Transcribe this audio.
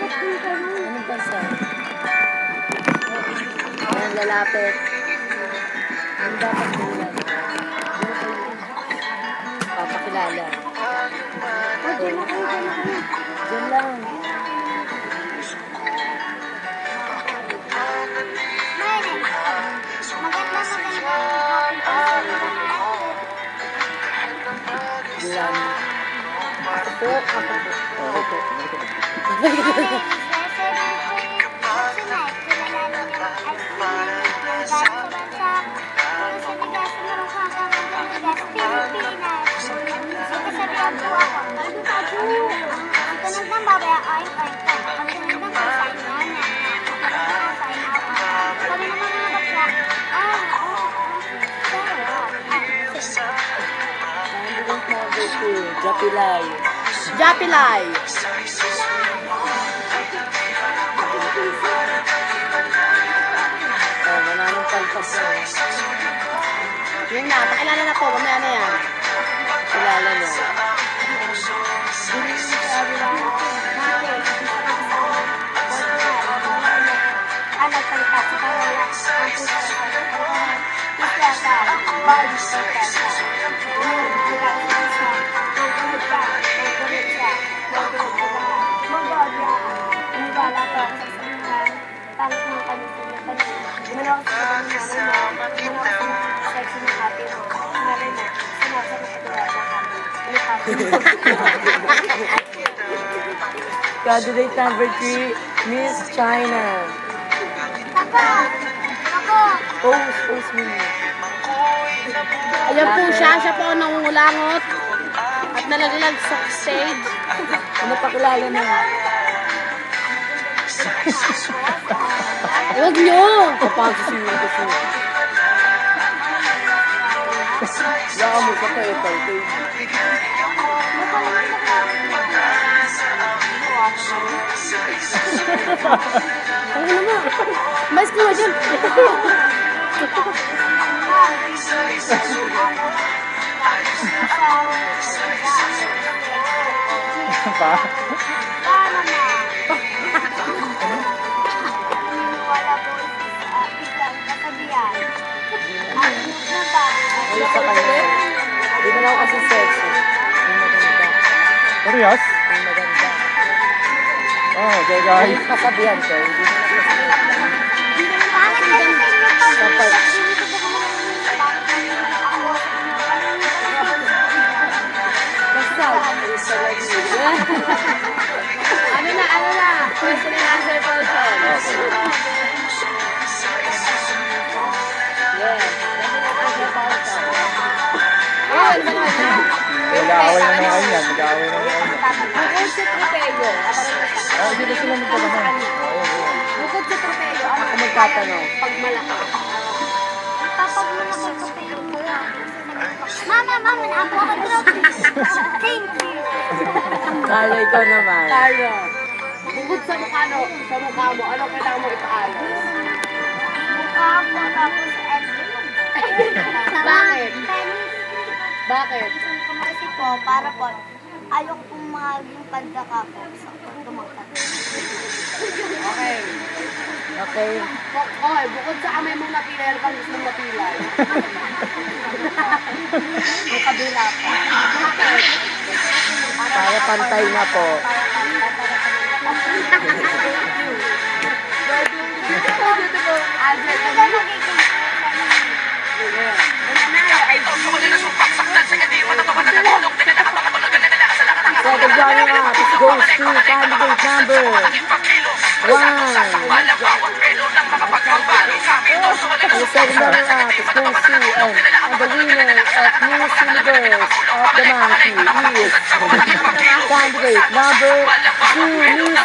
Anong bansa? Ayan, lalapit. Ano dapat ulan? Papakilala. Diyan lang. Diyan. Ako po. Oo po. Japilay. Japilay. Oh, mananong palpas na. Yun na, pakilala na po. Mamaya na yan. Kilala niya. Candidate number 3, Miss China. Post me. Ayan po siya. Siya po ang nangungulangot at nalaglag sa stage. Ano pakilala na? Huwag nyo! Kapagsisimil ko siya. Yaka mo sa paipal. Ano naman? Mas ko dyan. Pa? Ano sa kanya? Di ba na ako kasi sexy? Yung maganda. Serious? Yung maganda. Oh, okay guys. Yung kasabihan ko, hindi mo na kapag basta, isa lang yun. Ano na? Question and answer portion. Yeah. Ayun, ba naman na? Mag-aaway na naman yan. Mag-aaway na naman yan. Bukod sa tropeyo. Oh, hindi na sila magpapahal. Oh, yun. Bukod sa tropeyo, Ako magtatanong. pag malaki. Mama, napaka-trophy. Thank you. Kala ikaw naman. Tayo. Bukod sa mukha, mo, ano kailangan mo ipaayos? Mukha mo, tapos Bakit? Bakit? Kasi po, para po, ayok pong maging pagdaka po sa tumagkat. Okay. Okay. Okay, bukod sa amay mong napilay, ano pang gusto mong mapilay? Ang kabila pa. Bakit? Para pantay na po. Beautiful. Answer ka na. Second runner up goes to candidate number 1. The second runner up is goes to and the winner of Miss Universe of the Monkey is candidate number 2, Miss